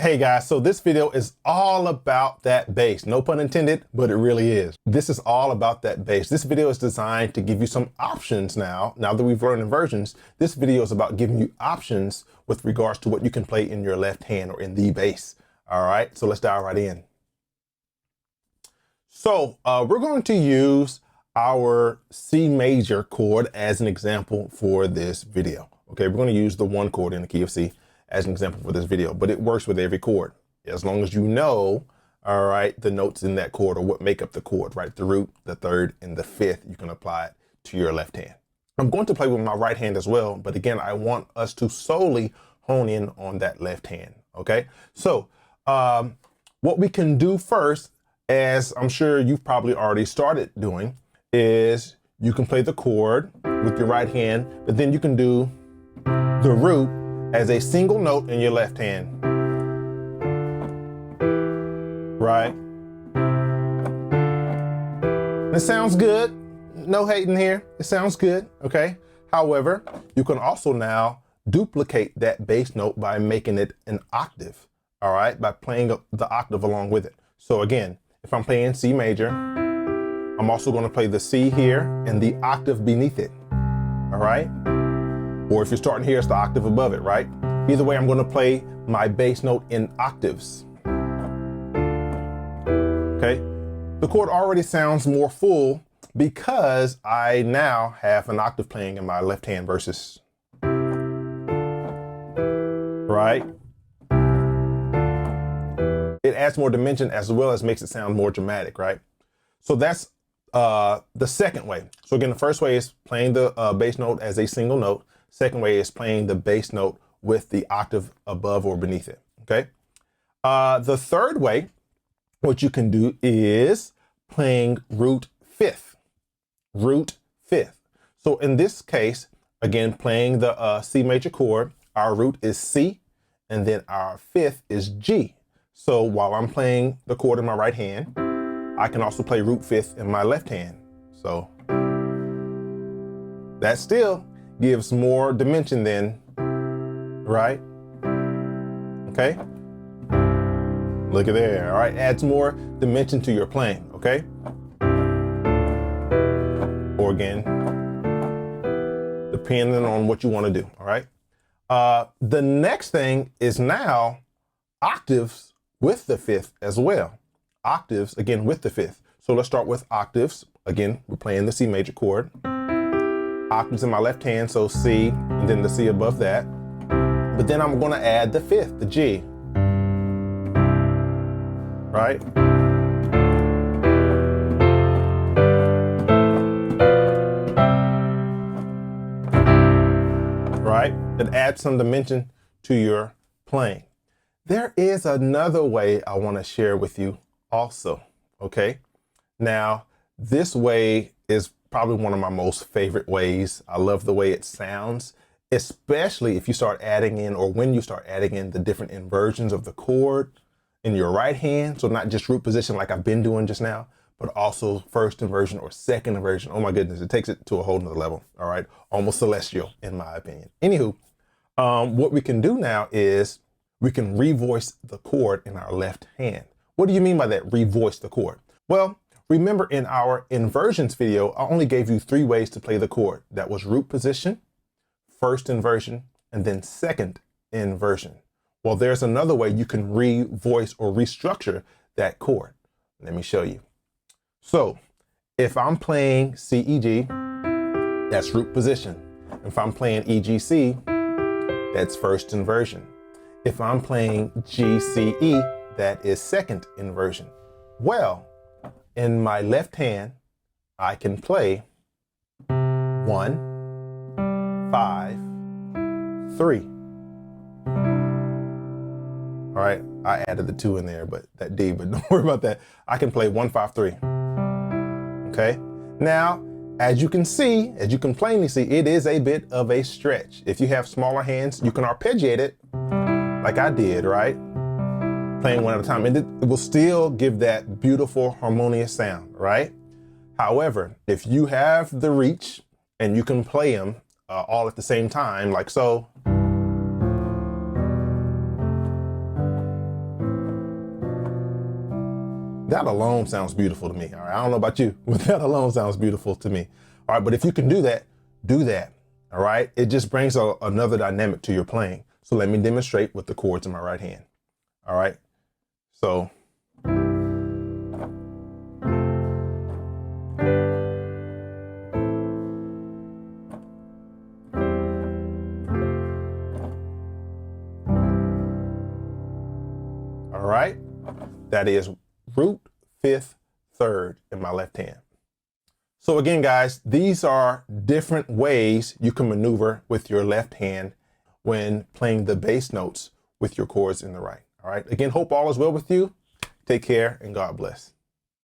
Hey guys, so this video is all about that bass. No pun intended, but it really is. This is all about that bass. This video is designed to give you some options now that we've learned inversions. This video is about giving you options with regards to what you can play in your left hand or in the bass. All right, so let's dive right in. So we're going to use our C major chord as an example for this video. Okay, we're going to use the 1 chord in the key of C as an example for this video, but it works with every chord as long as you know, all right, the notes in that chord or what make up the chord, right? The root, the third, and the fifth, you can apply it to your left hand. I'm going to play with my right hand as well, but again, I want us to solely hone in on that left hand, okay? So what we can do first, as I'm sure you've probably already started doing, is you can play the chord with your right hand, but then you can do the root as a single note in your left hand, right? It sounds good. No hating here. It sounds good, okay? However, you can also now duplicate that bass note by making it an octave, all right? By playing the octave along with it. So again, if I'm playing C major, I'm also going to play the C here and the octave beneath it, all right? Or if you're starting here, it's the octave above it, right? Either way, I'm going to play my bass note in octaves. Okay? The chord already sounds more full because I now have an octave playing in my left hand versus right. It adds more dimension as well as makes it sound more dramatic, right? So that's the second way. So again, the first way is playing the bass note as a single note. Second way is playing the bass note with the octave above or beneath it, okay? The third way, what you can do is playing root fifth. So in this case, again, playing the C major chord, our root is C, and then our fifth is G. So while I'm playing the chord in my right hand, I can also play root fifth in my left hand. So that still gives more dimension then, right? Okay. Look at there, all right? Adds more dimension to your playing, okay? Or again, depending on what you want to do, all right? The next thing is now octaves with the fifth as well. Octaves, again, with the fifth. So let's start with octaves. Again, we're playing the C major chord. Octaves in my left hand, so C, and then the C above that. But then I'm gonna add the fifth, the G. Right? Right? It adds some dimension to your playing. There is another way I wanna share with you also, okay? Now, this way is probably one of my most favorite ways. I love the way it sounds, especially if you start adding in, or when you start adding in the different inversions of the chord in your right hand. So not just root position like I've been doing just now, but also first inversion or second inversion. Oh my goodness, it takes it to a whole nother level, all right? Almost celestial, in my opinion. Anywho, what we can do now is we can revoice the chord in our left hand. What do you mean by that, revoice the chord? Well, remember in our inversions video, I only gave you 3 ways to play the chord. That was root position, first inversion, and then second inversion. Well, there's another way you can revoice or restructure that chord. Let me show you. So if I'm playing C, E, G, that's root position. If I'm playing E, G, C, that's first inversion. If I'm playing G, C, E, that is second inversion. Well, in my left hand, I can play 1, 5, 3. All right, I added the 2 in there, but that D, but don't worry about that. I can play 1, 5, 3. Okay, now, as you can see, as you can plainly see, it is a bit of a stretch. If you have smaller hands, you can arpeggiate it like I did, right? Playing one at a time, and it will still give that beautiful harmonious sound, right? However, if you have the reach and you can play them all at the same time, like so, That alone sounds beautiful to me. All right, I don't know about you, but that alone sounds beautiful to me. All right, but if you can do that, do that. All right, it just brings another dynamic to your playing. So let me demonstrate with the chords in my right hand. All right, so. All right, that is root, fifth, third in my left hand. So again, guys, these are different ways you can maneuver with your left hand when playing the bass notes with your chords in the right. All right, again, hope all is well with you. Take care and God bless.